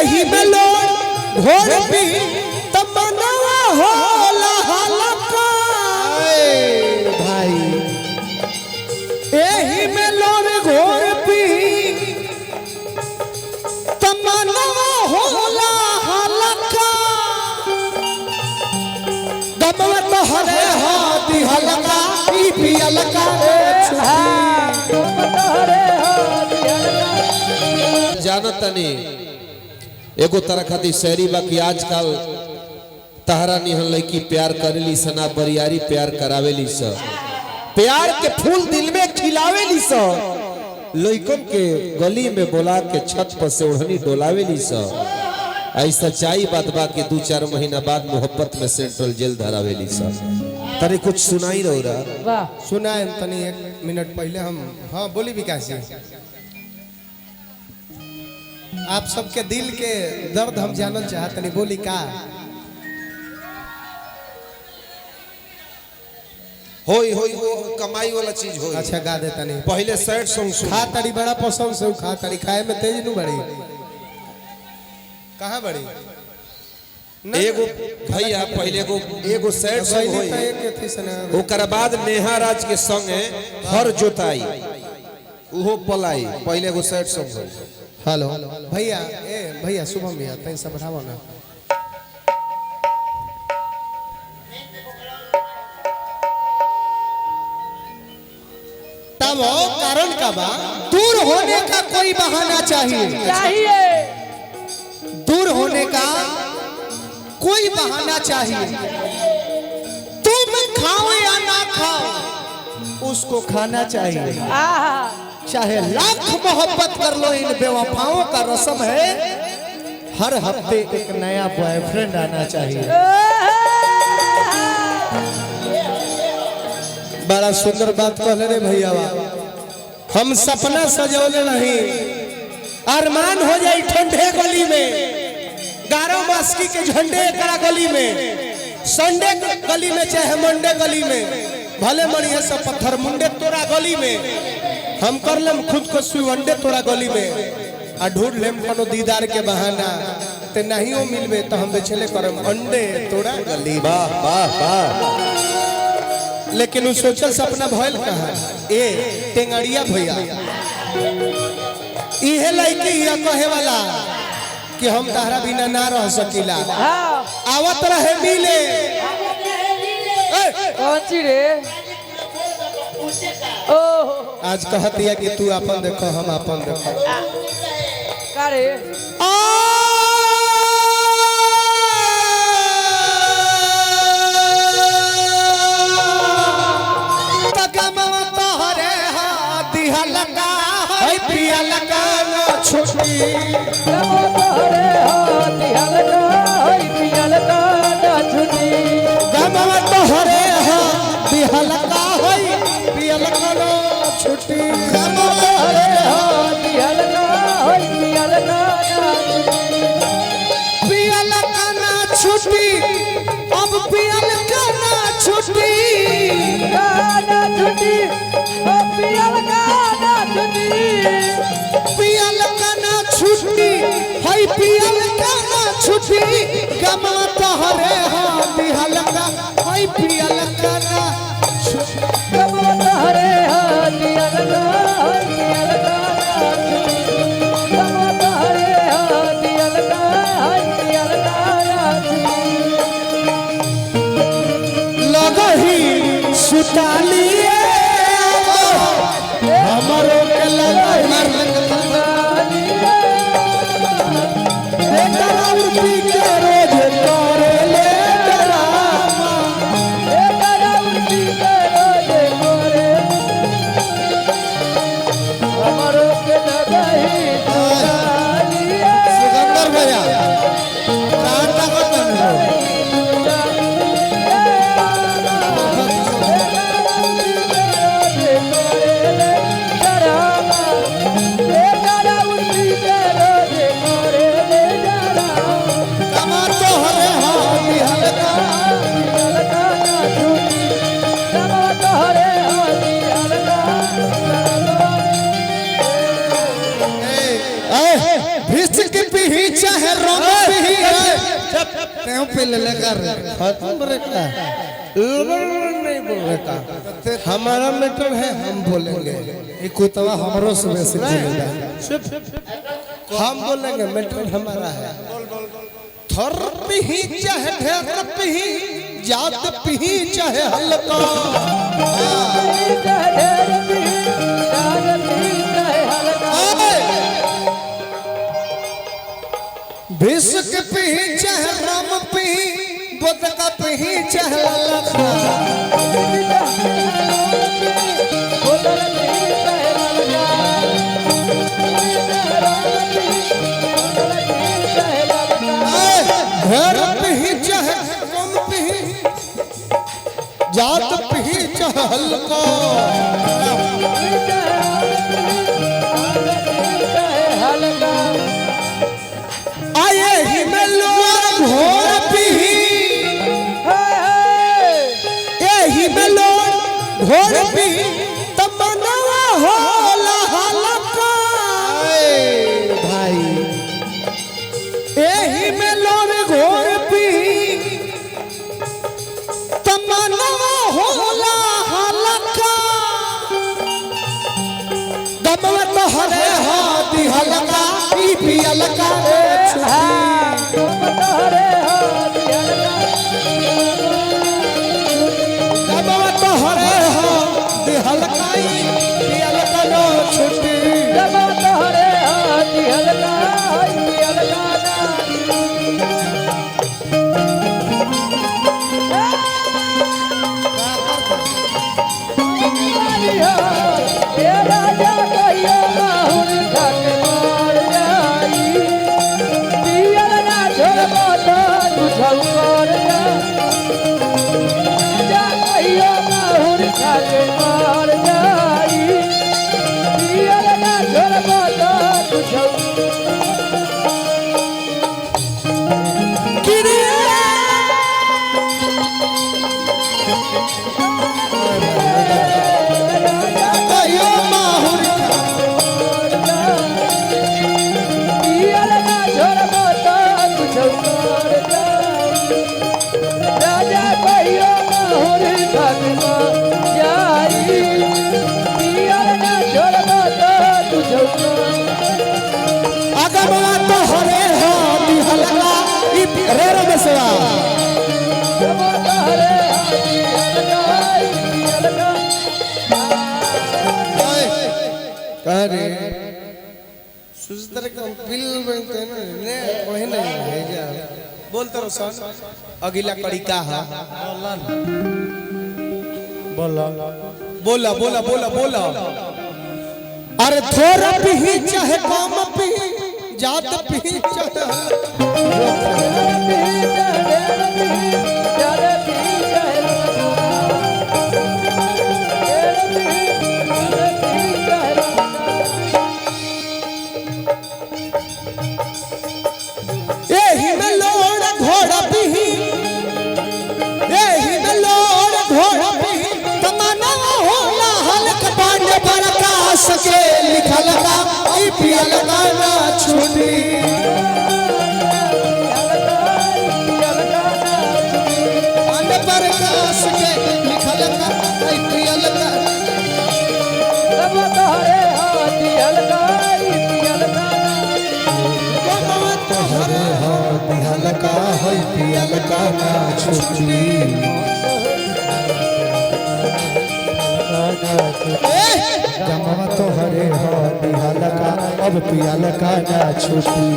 एही में लोर घोर पी तमन्ना होला हलका भाई एही में लोर घोर पी तमन्ना होला हलका गमवा तो हरे हाथी हलका ई पियल का जानत तनी एगो तरह खाती शहरी बाकी आजकल तहरा निहन लड़की प्यार करेली सना बरियारी प्यार करावेली स प्यार के फूल दिल में खिलावेली स लइकन के गली में बोला के छत पर से ओढ़नी डोलावेली स ऐसा सच्चाई बात बा के 2-4 महीना बाद मोहब्बत में सेंट्रल जेल धरावेली स तरे कुछ सुनाई रहो रहा वाह सुनाए तनी 1 मिनट पहले हम हाँ बोली विकास जी आप सबके दिल के दर्द हम जानना चाहते नहीं बोली का होई होई वो कमाई वाला चीज होई। अच्छा गा देता नहीं पहले सैड सॉन्ग सुन खा तारी बड़ा पसंद से खा तारी खाए में तेज नु बड़ी कहाँ बड़ी एगो भैया पहले एगो सैड सॉन्ग होई ओकर बाद नेहा राज के संगे हर जोताई उहो पलाई पहले एगो सैड सॉन्ग होई। हेलो भैया ए भैया शुभम भैया तई सब बढ़ाओ ना तब कारण का बा दूर होने का कोई बहाना चाहिए दूर होने का कोई बहाना चाहिए तुम खाओ या ना खाओ उसको खाना चाहिए चाहे लाख मोहब्बत कर लो इन बेवफाओं का रस्म है हर हफ्ते एक नया बॉयफ्रेंड आना चाहिए बड़ा सुंदर बात कहले रे भैया हम सपना सजौले नहीं अरमान हो जाए ठंडे गली में 11 मास्की के झंडे करा गली में संडे गली में चाहे मंडे गली में भले मणिया सब पत्थर मुंडे तोरा गली में हम कर लेम खुद को सुवंडे तोरा गली में आ ढूंढ लेम कोनो दीदार के बहाना ते नहीं हो मिलबे तो हम बेचले करम अंडे तोरा गली वाह वाह वाह लेकिन उ सोचल सपना भइल कहां ए टेंगड़िया भैया इहे लइकी या कहे वाला कि हम तहरा बिना ना रह सकीला आवत रहे मिले कौन सी रे ओह आज कहतिया कि तू अपन देखो हम अपन देखो का रे पिया लगा छुट्टी गमवा तोहरे पिया लगा पिया लगा छुट्टी पिया लगा छुट्टी अब पिया लगा छुट्टी पियल काना छुट्टी है पियल काना छुट्टी गमा तोहरे हाँ पियल का है पियल काना लगही सुतालिए हमरो के लगही पी के रोज करे ले सिकंदर भैया काटा कटन चाहे रम पी क्यों पे ले कर खत्म ब्रेका नहीं बोलेगा हमारा मैटर है हम बोलेंगे ये कुतवा हमरो से बेसी बोलेगा हम बोलेंगे मैटर हमारा है थर पी चाहे ढेर पी जात पी चाहे हल्का विष के पी चाहे राम पी बोतका पी चाहे लखा ढेर पी चाहे कम पी जात पी चाहे हल्का आए ही में लोग घोर पी यही में लोग घोर पी तमन्ना होला हल्का भाई यही में लोग घोर पी तमन्ना होला हल्का दमवा तो हरे हाथी हल्का ई भी हल्का बोलते रहो सन अगला कड़ी का है बोला बोला बोला बोला बोला अरे थोड़ा पी चाहे कम पी जात पी चाहे सके लिखल का ई पियल का ना छूटी अन प्रकाश के लिखल का ई पियल का सब तोहरे हाथी हल्का ई पियल का तोहरे हाथी हल्का है पियल का ना छूटी जमवा तो हरे हाथी हल्का अब पियल का ना छूटी